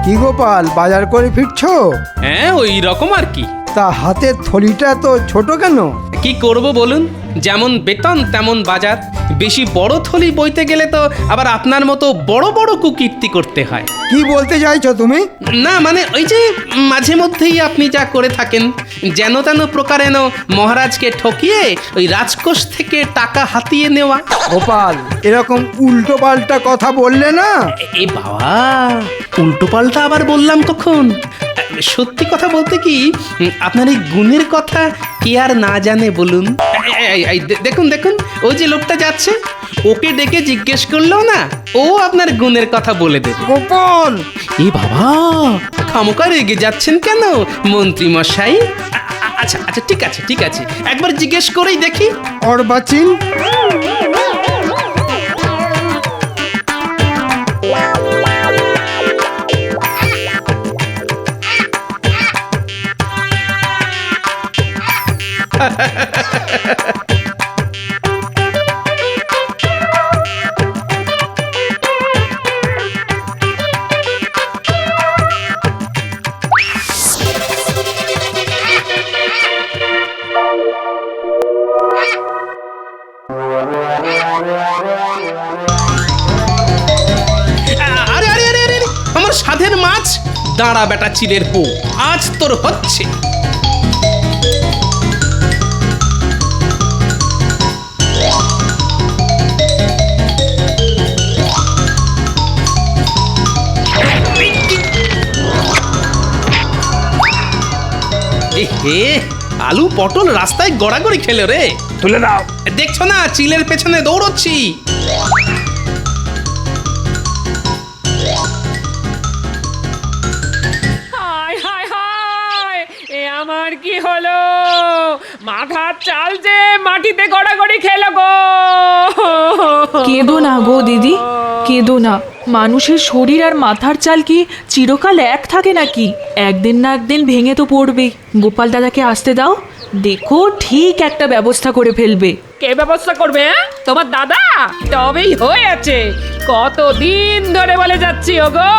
কি গোপাল, বাজার করে ফিরছো? হ্যাঁ, ওই রকম আর কি। তা হাতের থলিটা তো ছোট কেন? কি করব বলুন, যেমন বেতন তেমন বাজার। বেশি বড় থলি বইতে গেলে তো আবার আপনার মতো বড় বড় কুকীর্তি করতে হয়। কি বলতে চাইছো তুমি? না মানে ওই যে মাঝে মধ্যেই আপনি যা করে থাকেন, যেন তেন প্রকারেণ মহারাজকে ঠকিয়ে ওই রাজকোষ থেকে টাকা হাতিয়ে নেওয়া। গোপাল, এরকম উল্টো পাল্টা কথা বললে না। এ বাবা, উল্টো পাল্টা আবার বললাম কখন? সত্যি কথা বলতে কি, আপনার এই গুণের কথা কে আর না জানে বলুন। দেখুন দেখুন, ওই যে লোকটা যাচ্ছে, ওকে ডেকে জিজ্ঞেস করলেও না ও আপনার গুণের কথা বলে দেবে। গোপাল, এ বাবা, খামোকা রেগে যাচ্ছেন কেন মন্ত্রী মশাই? আচ্ছা আচ্ছা, ঠিক আছে ঠিক আছে, একবার জিজ্ঞেস করেই দেখি। অর্বাচীন, আরে আরে আরে আরে, আমার সাধের মাছ, দাঁড়া বেটা চিলের পো, আজ তোর হচ্ছে। হে, আলু পটল রাস্তায় গড়াগড়ি খেলো রে। তুলে দাও। দেখছো না চিলের পেছনে দৌড়চ্ছি। হায় হায় হায়, এ আমার কি হলো? মাথার চাল যে মাটিতে গড়াগড়ি খেলো গো। কেঁদো না গো দিদি, কেঁদো না। মানুষের শরীর আর মাথার চাল কি চিরকাল এক থাকে নাকি? একদিন না একদিন ভেঙে তো পড়বেই। গোপাল দাদাকে আসতে দাও, দেখো ঠিক একটা ব্যবস্থা করে ফেলবে। কে ব্যবস্থা করবে? তোমার দাদা? তবেই হয়েছে। কতদিন ধরে বলে যাচ্ছি ওগো,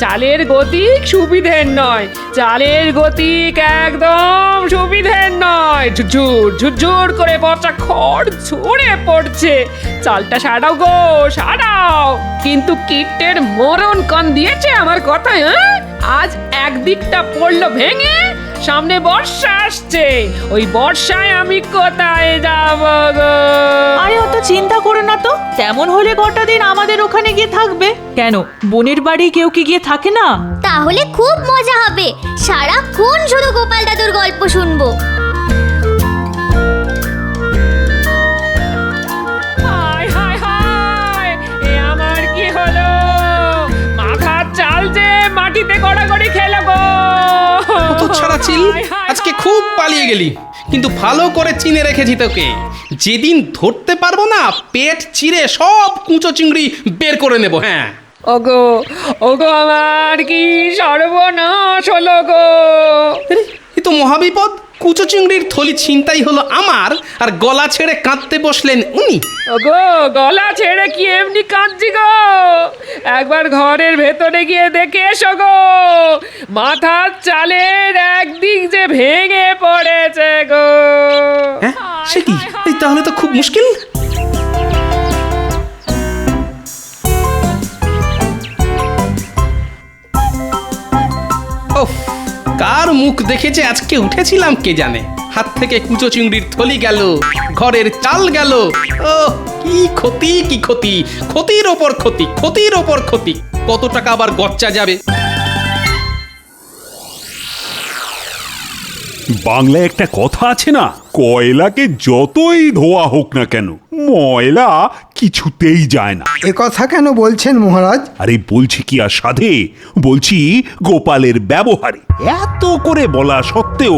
চালের গতিক সুবিধের নয়, চালের গতিক একদম সুবিধের নয়। ঝুরঝুর ঝুরঝুর করে পচা খড় ঝরে পড়ছে। চালটা সারাও গো, সারাও। কিন্তু কীটের মরণ কান দিয়েছে আমার কথায়। আজ একদিকটা পড়লো ভেঙে, সামনে বর্ষা আসছে, ওই বর্ষায় আমি কোথায় যাব গো? আরে অত চিন্তা করো না তো, তেমন হলে কটা দিন আমাদের ওখানে গিয়ে থাকবে। কেন, বোনের বাড়ি কেউ কি গিয়ে থাকে না? তাহলে খুব মজা হবে, সারাক্ষণ শুধু গোপাল দাদুর গল্প শুনবো। হায় হায় হায়, এ আমার কি হলো? মাথার চাল যে মাটিতে গড়াগড়ি খেলো গো। কত ছাড়া চিল, আজকে খুব পালিয়ে গেলি, কিন্তু ভালো করে চিনে রেখেছি তোকে। যেদিন ধরতে পারবো না, পেট চিরে সব কুঁচো চিংড়ি বের করে নেব। হ্যাঁ ওগো ওগো, আমার কি সর্বনাশ হলো গো। এ তো মহাবিপদ। কুচো চিংড়ির থলি ছিনতাই হলো আমার, আর গলা ছেড়ে কাঁদতে বসলেন উনি। ওগো, গলা ছেড়ে কি এমনি কাঁদছি গো? একবার ঘরের ভেতরে গিয়ে দেখে এসো গো, মাথার চালের একদিক যে ভেঙে পড়েছে গো। হ্যাঁ, সে কি? এই তাহলে তো খুব মুশকিল। ওফ, কার মুখ দেখেছে আজকে উঠেছিলাম কে জানে। হাত থেকে কুচো চিংড়ির থলি গেল, ঘরের চাল গেল। ও কি ক্ষতি, কি ক্ষতি, ক্ষতির ওপর ক্ষতি, ক্ষতির ওপর ক্ষতি। কত টাকা আবার গচ্চা যাবে। বাংলায় একটা কথা আছে না, কয়লাকে যতই ধোয়া হোক না কেন ময়লা কিছুতেই যায় না। এ কথা কেন বলছেন মহারাজ? আরে বলছি কি আর সাধে, বলছি গোপালের ব্যবহারে। এত করে বলা সত্ত্বেও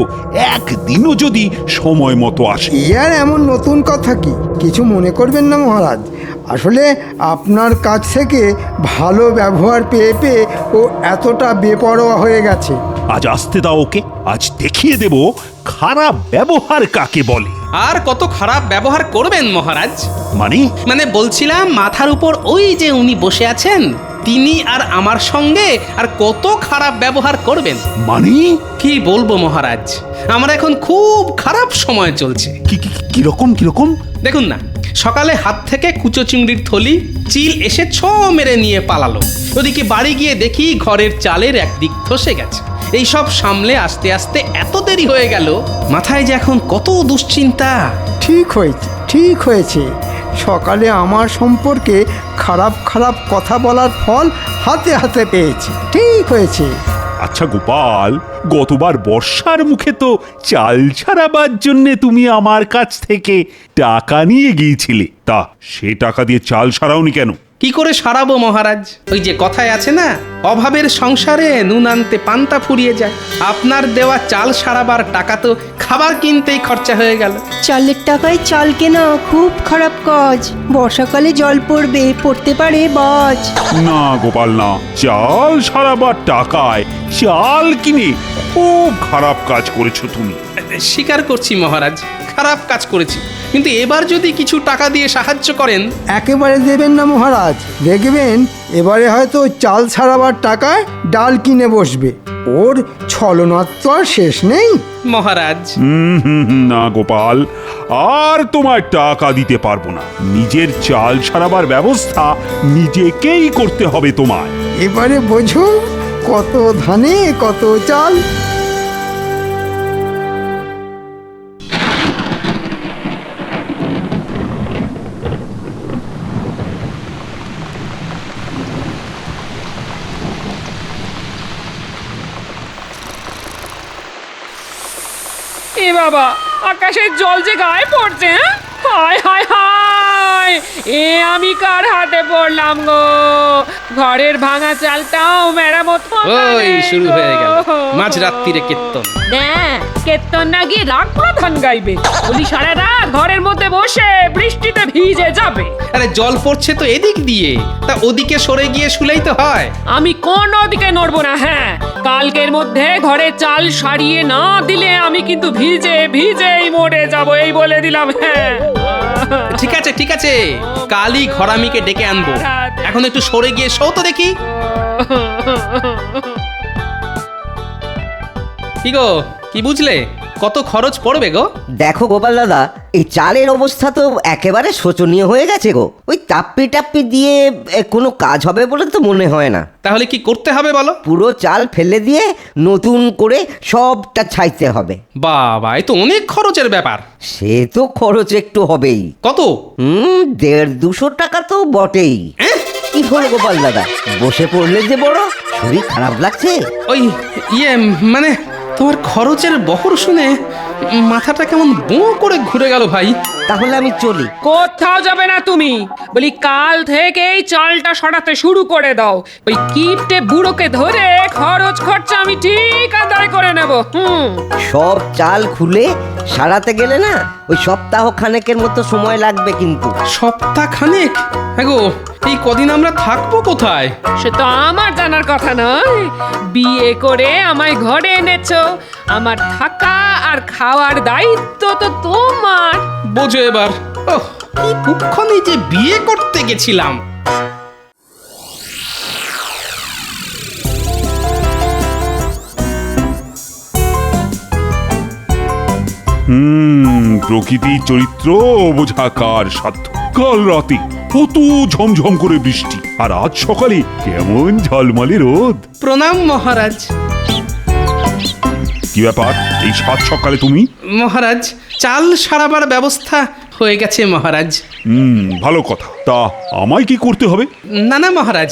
একদিনও যদি সময় মতো আসে। এ আর এমন নতুন কথা কি? কিছু মনে করবেন না মহারাজ, আসলে আপনার কাছ থেকে ভালো ব্যবহার পেয়ে পেয়ে ও এতটা বেপরোয়া হয়ে গেছে। আজ আসতে দাও ওকে, আজ দেখিয়ে দেব খারাপ ব্যবহার কাকে বলে। আর কত খারাপ ব্যবহার করবেন মহারাজ? মানে মানে বলছিলাম, মাথার উপর ওই যে উনি বসে আছেন, তিনি আর আমার সঙ্গে আর কত খারাপ ব্যবহার করবেন। মানে কি বলবো মহারাজ, আমার এখন খুব খারাপ সময় চলছে। কিরকম? দেখুন না, সকালে হাত থেকে কুচো চিংড়ির থলি চিল এসে ছ মেরে নিয়ে পালালো। ওদিকে বাড়ি গিয়ে দেখি ঘরের চালের একদিক ধসে গেছে। এই সব সামলে আস্তে আস্তে এত দেরি হয়ে গেল, মাথায় যে এখন কত দুশ্চিন্তা। ঠিক হয়েছে। সকালে আমার সম্পর্কে খারাপ খারাপ কথা বলার ফল হাতে হাতে পেয়েছি। ঠিক হয়েছে। আচ্ছা গোপাল, গতবার বর্ষার মুখে তো চাল ছাড়াবার জন্য তুমি আমার কাছ থেকে টাকা নিয়ে গিয়েছিলে, তা সে টাকা দিয়ে চাল সারাওনি কেন? কি করে সারাবো মহারাজ? ওই যে কথায় আছে না, অভাবের সংসারে নুন আনতে পান্তা ফুরিয়ে যায়। আপনার দেওয়া চাল সারাবার টাকা তো খাবার কিনতেই খরচা হয়ে গেল। চালের টাকায় চাল কেনা খুব খারাপ কাজ। বর্ষাকালে জল পড়তে পারে বাজ। না গোপাল না, চাল সারাবার টাকায় চাল কিনে খুব খারাপ কাজ করেছো তুমি। স্বীকার করছি মহারাজ, খারাপ কাজ করেছি, কিন্তু এবার যদি কিছু টাকা দিয়ে সাহায্য করেন। একেবারে দেবেন না মহারাজ, দেখবেন এবারে হয়তো চাল ছাড়াবার টাকায় ডাল কিনে বসবে। ওর ছলনার তো আর শেষ নেই। মহারাজ না গোপাল, আর তোমার টাকা দিতে পারবো না। নিজের চাল সারাবার ব্যবস্থা নিজেকেই করতে হবে তোমায়। এবারে বোঝো, কত ধানে কত চাল। এ বাবা, আকাশের জল যে গায়ে পড়ছে। হায় হায় হায়, এ আমি কার হাতে পড়লাম গো? ঘরের ভাঙা চালটাও মেরামত হবে ওই রে শুরু গো। হয়ে গেল মাঝরাত্রিরে কীর্তন। কীর্তন না গিয়ে রাগ প্রধান গাইবে। বলি সারা রাত ঘরের মধ্যে বসে বৃষ্টিতে ভিজে যাবে। আরে জল পড়ছে তো এদিক দিয়ে, তা ওদিকে সরে গিয়ে শুলেই তো হয়। আমি কোনো দিকে নড়বো না। হ্যাঁ, কালকের মধ্যে ঘরে চাল সারিয়ে না দিলে আমি কিন্তু ভিজেই মরে যাব, এই বলে দিলাম। হ্যাঁ, ঠিক আছে, কালই ঘরামিকে ডেকে আনবো। এখন একটু সরে গিয়ে শো তো দেখি। কি গো, কি বুঝলে? কত খরচ পড়বে গো? দেখো গোপাল দাদা, এই চালের অবস্থা তো একেবারে শোচনীয় হয়ে গেছে গো। ওই টাপ্পি দিয়ে কোনো কাজ হবে বলে তো মনে হয় না। তাহলে কি করতে হবে বলো? পুরো চাল ফেলে দিয়ে নতুন করে সবটা ছাইতে হবে। বাবা, এ তো অনেক খরচের ব্যাপার। সে তো খরচ একটু হবেই। কত? 150-200 টাকা তো বটেই। কি হলো গোপাল দাদা, বসে পড়লে যে বড় শরীর খারাপ লাগছে? ওই মানে তোমার খরচের বহর শুনে মাথাটা কেমন বোঁ করে ঘুরে গেল ভাই। তাহলে আমি চলি। কোথাও যাবে না তুমি। বলি কাল থেকেই চালটা সরাতে শুরু করে দাও। ওই কিপটে বুড়োকে ধরে খরচ খরচা আমি ঠিক আদায় করে নেব। সব চাল খুলে সারাতে গেলে না ওই সপ্তাহ খানেকের মতো সময় লাগবে কিন্তু। সপ্তাহ খানেক? হ্যাঁ গো, এই কদিন আমরা থাকবো কোথায়? সে তো আমার জানার কথা নয়। বিয়ে করে আমায় ঘরে এনেছো, আমার থাকা আর খাওয়ার দায়িত্ব তো তোমার। বোঝো এবার। ওহ, কি কুক্ষণে যে বিয়ে করতে গেছিলাম। প্রকৃতির চরিত্র বোঝা কার সাধ্য। কাল রাতে কত ঝমঝম করে বৃষ্টি, আর আজ সকালে কেমন ঝলমলে রোদ। প্রণাম মহারাজ। কি ব্যাপার, এই সাত সকালে তুমি? মহারাজ, চাল সারাবার ব্যবস্থা হয়ে গেছে মহারাজ। ভালো কথা। তা আমায় কি করতে হবে? না মহারাজ,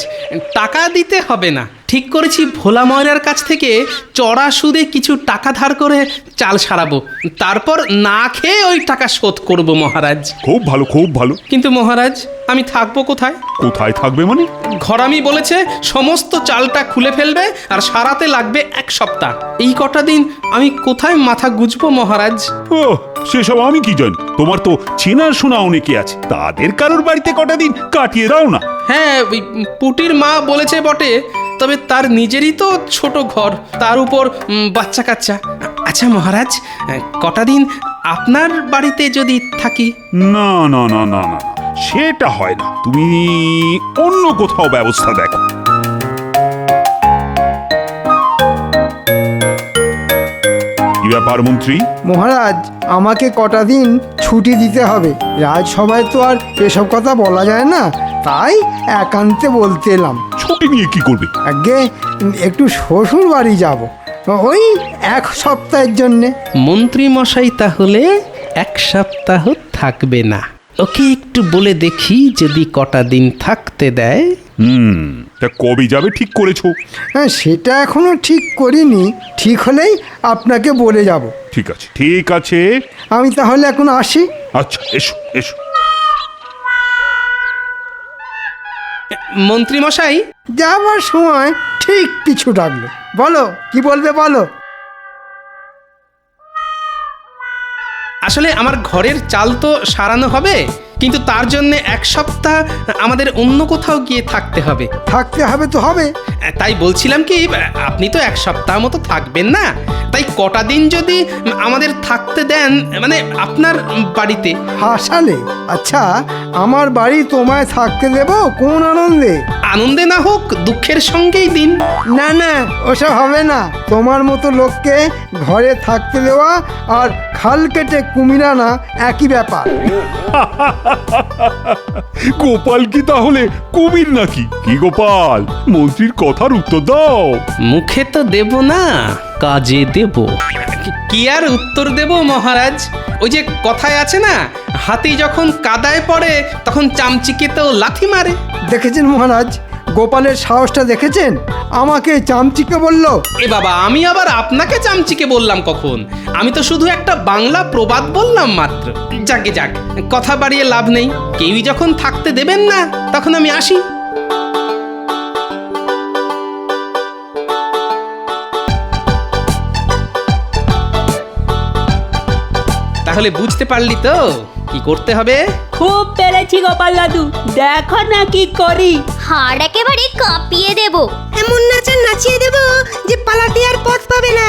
টাকা দিতে হবে না। ঠিক করেছি ভোলা ময়রার কাছ থেকে চড়া সুদে কিছু টাকা ধার করে চাল সারাবো, তারপর না খেয়ে ওই টাকা শোধ করব মহারাজ। খুব ভালো, খুব ভালো। কিন্তু মহারাজ, আমি থাকবো কোথায়? কোথায় থাকবে মানে? ঘরামি বলেছে সমস্ত চালটা খুলে ফেলবে আর সারাতে লাগবে 1 সপ্তাহ। এই কটা দিন আমি কোথায় মাথা গুজবো মহারাজ? ও, সেসব আমি কি জানি। তোমার তো চেনার শোনা অনেকে আছে, তাদের কারোর বাড়িতে কটা দিন কাটিয়ে দাও না। হ্যাঁ, ওই পুটির মা বলেছে বটে, তবে তার নিজেরই তো ছোট ঘর, তার উপর বাচ্চা কাচ্চা। আচ্ছা মহারাজ, কটা দিন আপনার বাড়িতে যদি থাকি? না না না না না, সেটা হয় না। তুমি অন্য কোথাও ব্যবস্থা দেখো। ব্যাপার মন্ত্রী? মহারাজ, আমাকে কটা দিন ছুটি দিতে হবে। রাজসভায় তো আর এসব কথা বলা যায় না, তাই একান্তে বলতে এলাম। ছুটি নিয়ে কি করবে? আগে একটু শ্বশুর বাড়ি যাব, ওই 1 সপ্তাহের জন্যে। মন্ত্রী মশাই তাহলে 1 সপ্তাহ থাকবে না। ওকে একটু বলে দেখি যদি কটা দিন থাকতে দেয়। তা কবে যাবে ঠিক করেছো? হ্যাঁ, সেটা এখনো ঠিক করিনি। ঠিক হলেই আপনাকে বলে যাব। ঠিক আছে, ঠিক আছে। আমি তাহলে এখন আসি। আচ্ছা, এসো এসো। মন্ত্রী মশাই, যাবার সময় ঠিক পিছু ডাকলো। বলো, কি বলবে বলো। আসলে আমার ঘরের চাল তো সারানো হবে, কিন্তু তার জন্য 1 সপ্তাহ আমাদের অন্য কোথাও গিয়ে থাকতে হবে। থাকতে হবে তো হবে। তাই বলছিলাম কি, আপনি তো 1 সপ্তাহ মতো থাকবেন না, তাই কটা দিন যদি আমাদের থাকতে দেন, মানে আপনার বাড়িতে। হাসালে? আচ্ছা, আমার বাড়ি তোমায় থাকতে দেব কোন আনন্দে? আনন্দে না হোক, দুঃখের সঙ্গেই দিন। না না, ওসব হবে না। তোমার মতো লোককে ঘরে থাকতে দেওয়া আর খাল কেটে কুমির আনা একই ব্যাপার। গোপাল কি তাহলে কুমির নাকি? কি গোপাল, মন্ত্রীর কথার উত্তর দাও। মুখে তো দেব না, কাজে দেব। কি আর উত্তর দেব মহারাজ? ওই যে কথায় আছে না, হাতি যখন কাদায় পড়ে তখন চামচিকে তো লাথি মারে। দেখেছেন মহারাজ, গোপালের সাহসটা দেখেছেন? আমাকে চামচিকে বলল। এ বাবা, আমি আবার আপনাকে চামচিকে বললাম কখন? আমি তো শুধু একটা বাংলা প্রবাদ বললাম মাত্র। যাকে যাক, কথা বাড়িয়ে লাভ নেই। কেউই যখন থাকতে দেবেন না, তখন আমি আসি। তাহলে বুঝতে পারলি তো কি করতে হবে? খুব পেরেছি গোপাল দাদু, দেখো না কি করি। হাড় একেবারে কাঁপিয়ে দেব। এমন নাচা নাচিয়ে দেব যে পালাতে আর পথ পাবে না।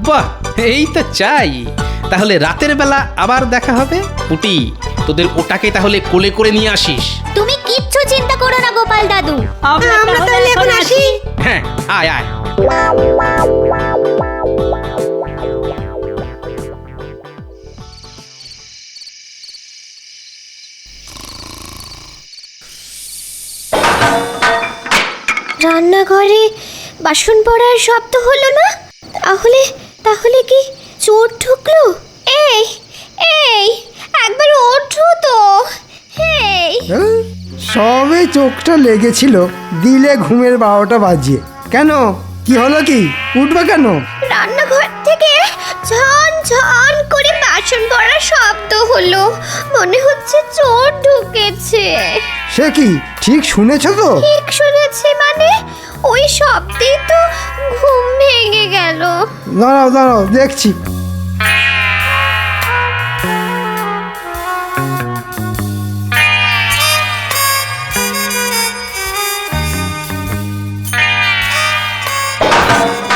বাহ, এই তো চাই। তাহলে রাতের বেলা আবার দেখা হবে। পুটি, তোদের ওটাকে তাহলে কোলে করে নিয়ে আসিস। তুমি কিচ্ছু চিন্তা করো না গোপাল দাদু। আমরা তাহলে এখন আসি। হ্যাঁ, আয় আয়। রান্নাঘরে বাসন পড়ার শব্দ হলো না? তাহলে তাহলে কি চোর ঢুকলো? এই এই, একবার ওঠো তো। এই, সবে চোখটা লেগেছিল, দিলে ঘুমের 12টা বাজিয়ে। কেন, কি হলো? কি উঠবে কেন? রান্নাঘর থেকে ঝন ঝন করে বাসন পড়ার শব্দ হলো। মনে হচ্ছে চোর ঢুকেছে। সে কি, ঠিক শুনেছ তো? ঠিক শুনেছি মানে? ওই শব্দেই তো ঘুম ভেঙে গেল। দাঁড়াও দাঁড়াও, দেখছি।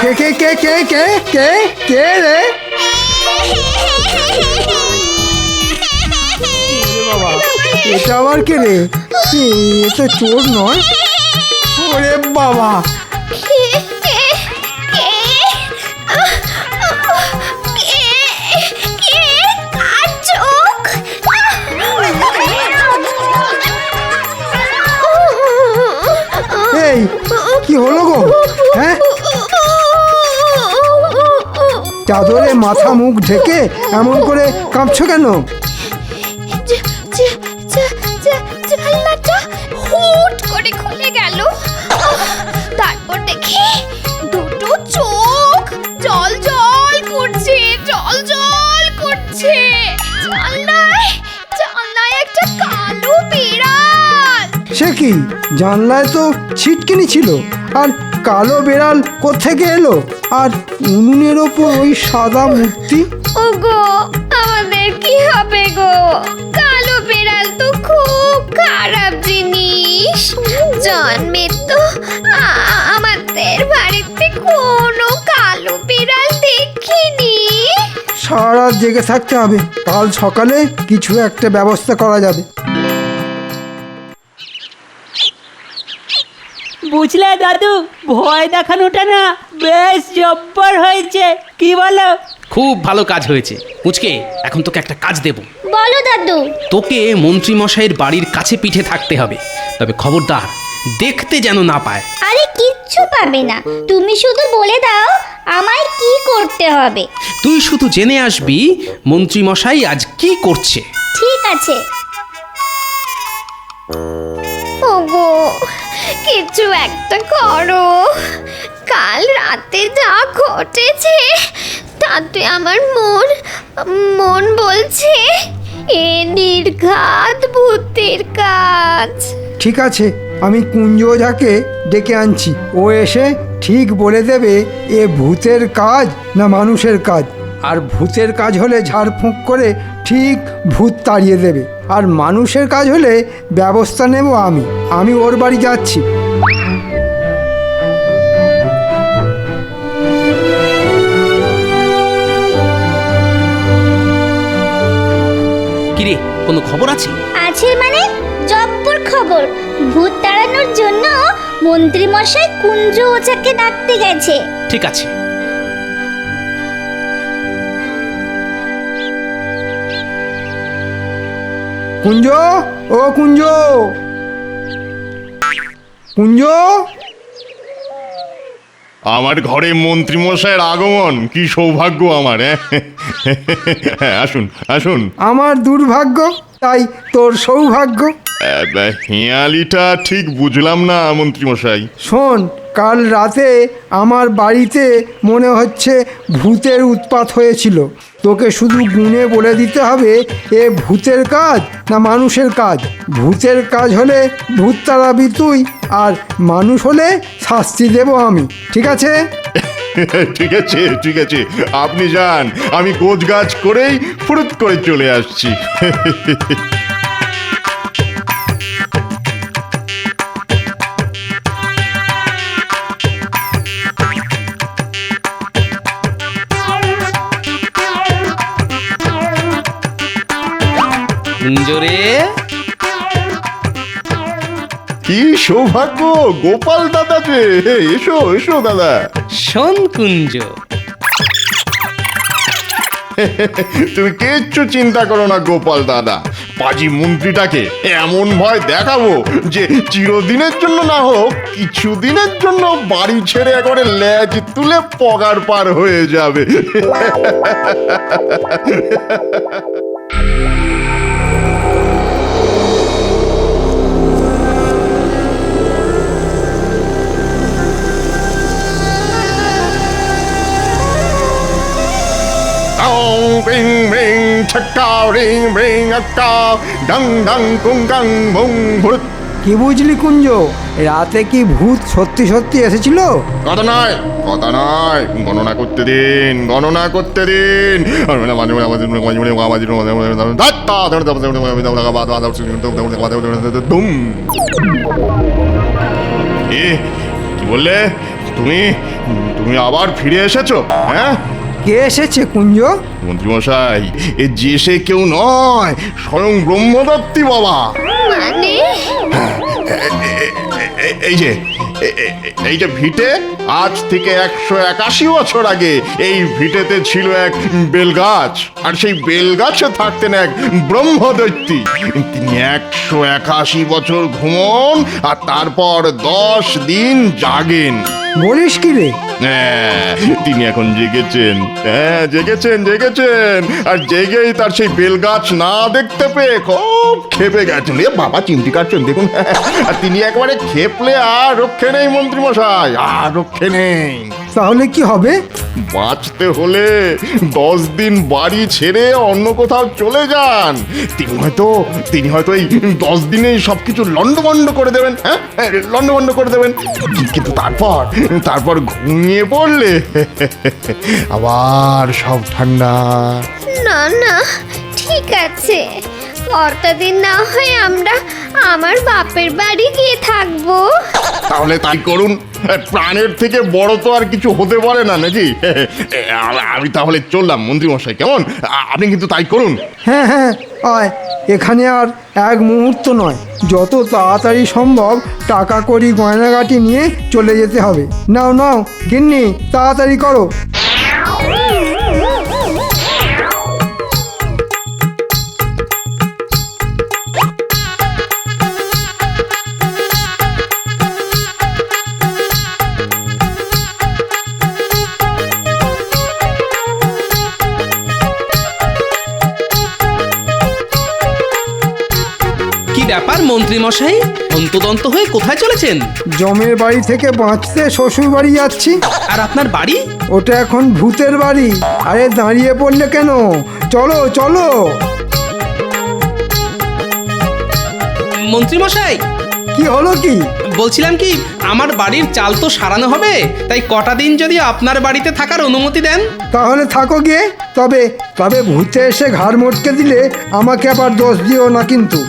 কে কে কে কে কে কে কে রে? বাবা, এটা আবার কে রে? এ তো চোর নয়। ওরে বাবা, এই কি হলো গো? হ্যাঁ, চাদরে মাথা মুখ ঢেকে এমন করে কাঁপছো কেন? জানলাটা হুট করে খুলে গেল। তারপর দেখি দুটো চোখ জল জল করছে, জল জল করছে। জানলায় জানলায় একটা কালো বিড়াল। সে কি, জানলায় তো ছিটকিনি ছিল, আর কালো বেড়াল কোত্থেকে এলো? আর উনুনের ওপর ওই সাদা মূর্তি। ওগো, আমাদের কি হবে গো? কালো বিড়াল তো খুব খারাপ জিনিস। জন্মে তো আমাদের বাড়িতে কোনো কালো বিড়াল দেখিনি। সারা রাত জেগে থাকতে হবে, কাল সকালে কিছু একটা ব্যবস্থা করা যাবে। বুঝলে দাদু, ভয় দেখানোটা না বেশ জব্বর হয়েছে, কি বলো? খুব ভালো কাজ হয়েছে। পুচকে, এখন তোকে একটা কাজ দেব। বলো দাদু। তোকে মন্ত্রী মশাইয়ের বাড়ির কাছে পিঠে থাকতে হবে, তবে খবরদার দেখতে যেন না পায়। আরে কিচ্ছু পাবে না, তুমি শুধু বলে দাও আমায় কি করতে হবে। তুই শুধু জেনে আসবি মন্ত্রী মশাই আজ কি করছে। ঠিক আছে। ওগো, কিছু একটা করো। কাল রাতে যা ঘটেছে তাতে আমার মন বলছে এ নির্ঘাত ভূতের কাজ। ঠিক আছে, আমি কুঞ্জ ওঝাকে ডেকে আনছি। ও এসে ঠিক বলে দেবে এ ভূতের কাজ না মানুষের কাজ। আর ভূতের কাজ হলে ঝাড়ফুঁক করে ঠিক ভূত তাড়িয়ে দেবে, আর মানুষের কাজ হলে ব্যবস্থা নেব আমি ওর বাড়ি যাচ্ছি। কিরে, কোনো খবর আছে? আছে মানে জব্বর খবর। ভূত তাড়ানোর জন্য মন্ত্রী মশাই কুঞ্জ ওঝাকে ডাকতে গেছে। ঠিক আছে। কুঞ্জ, ও কুঞ্জ, কুঞ্জ। আমার ঘরে মন্ত্রী মশাইয়ের আগমন, কি সৌভাগ্য আমার। হ্যাঁ, আসুন আসুন। আমার দুর্ভাগ্য, তাই তোর সৌভাগ্য। হেঁয়ালিটা ঠিক বুঝলাম না মন্ত্রী মশাই। শোন, কাল রাতে আমার বাড়িতে মনে হচ্ছে ভূতের উৎপাত হয়েছিল। তোকে শুধু গুণে বলে দিতে হবে এ ভূতের কাজ না মানুষের কাজ। ভূতের কাজ হলে ভূত তাড়াবি তুই, আর মানুষ হলে শাস্তি দেব আমি। ঠিক আছে? ঠিক আছে ঠিক আছে, আপনি যান, আমি গোছ গাছ করেই ফুরুত করে চলে আসছি। কুঞ্জরে, কি সৌভাগ্য, গোপাল দাদা যে। এসো এসো দাদা। শোন কুঞ্জ, তুমি কিচ্ছু চিন্তা করো না গোপাল দাদা। পাজি মন্ত্রীটাকে এমন ভয় দেখাবো যে চিরদিনের জন্য না হোক কিছুদিনের জন্য বাড়ি ছেড়ে একবারে লেজ তুলে পগার পার হয়ে যাবে। রিং রিং ছক্কা রিং রিং আক্কা ডং ডং কুং গাং বুং ভূত। কি বুঝলি কুঞ্জ, রাতে কি ভূত সত্যি সত্যি এসেছিল? কথা নয় কথা নয়, গণনা করতে দিন গণনা করতে দিন। কি বললে তুমি? তুমি আবার ফিরে এসেছো? হ্যাঁ, কে এসেছে কুঞ্জ? মন্ত্রীমশাই, এ যে সে কেউ নয়, স্বয়ং ব্রহ্মদত্তী বাবা। মানে এই যে এই যে ভিটে, আজ থেকে 181 বছর আগে এই ভিটেতে ছিল এক বেলগাছ, আর সেই বেলগাছে থাকতেন এক ব্রহ্মদৈত্যী। তিনি 181 বছর ঘুমন আর তারপর 10 দিন জাগেন। বলিস কি রে? হ্যাঁ, তিনি এখন জেগেছেন। হ্যাঁ, জেগেছেন জেগেছেন, আর জেগেই তার সেই বেলগাছ না দেখতে পেয়ে খুব খেপে গেছেন। এ বাবা, চিমটি কাটছেন দেখুন। আর তিনি একবারে খেপলে আর রক্ষে নেই মন্ত্রীমশাই, আর রক্ষে নেই। তাহলে কি হবে? বাঁচতে হলে 10 দিন বাড়ি ছেড়ে অন্য কোথাও চলে যান। তিনি হয়তো এই 10 দিনেই সবকিছু লন্ডভন্ড করে দেবেন। হ্যাঁ, লন্ডভন্ড করে দেবেন। কিন্তু তারপর ঘুমিয়ে পড়লে আবার সব ঠান্ডা। না না, ঠিক আছে, কটা দিন না হয় আমরা আমার বাপের বাড়ি গিয়ে থাকবো। তাহলে তাই করুন, প্রাণের থেকে বড় তো আর কিছু হতে পারে না, নাকি? আমি তাহলে চললাম মন্ত্রীমশাই, কেমন? আপনি কিন্তু তাই করুন। হ্যাঁ হ্যাঁ, আয়। এখানে আর এক মুহূর্ত নয়, যত তাড়াতাড়ি সম্ভব টাকা কড়ি গয়নাগাটি নিয়ে চলে যেতে হবে। নাও নাও গিন্নি, তাড়াতাড়ি করো। মন্ত্রী মশাই অন্তদন্ত হয়ে কোথায় চলেছেন? জমের বাড়ি থেকে বাঁচতে শ্বশুর বাড়ি যাচ্ছি। আর আপনার বাড়ি? ওটা এখন ভূতের বাড়ি। আরে দাঁড়িয়ে পড়লে কেন? চলো চলো। মন্ত্রী মশাই, কি হলো কি? বলছিলাম কি, আমার বাড়ির চাল তো সারানো হবে, তাই কটা দিন যদি আপনার বাড়িতে থাকার অনুমতি দেন। তাহলে থাকো গিয়ে। তবে তবে ভূতে এসে ঘাড় মটকে দিলে আমাকে আবার দোষ দিও না কিন্তু।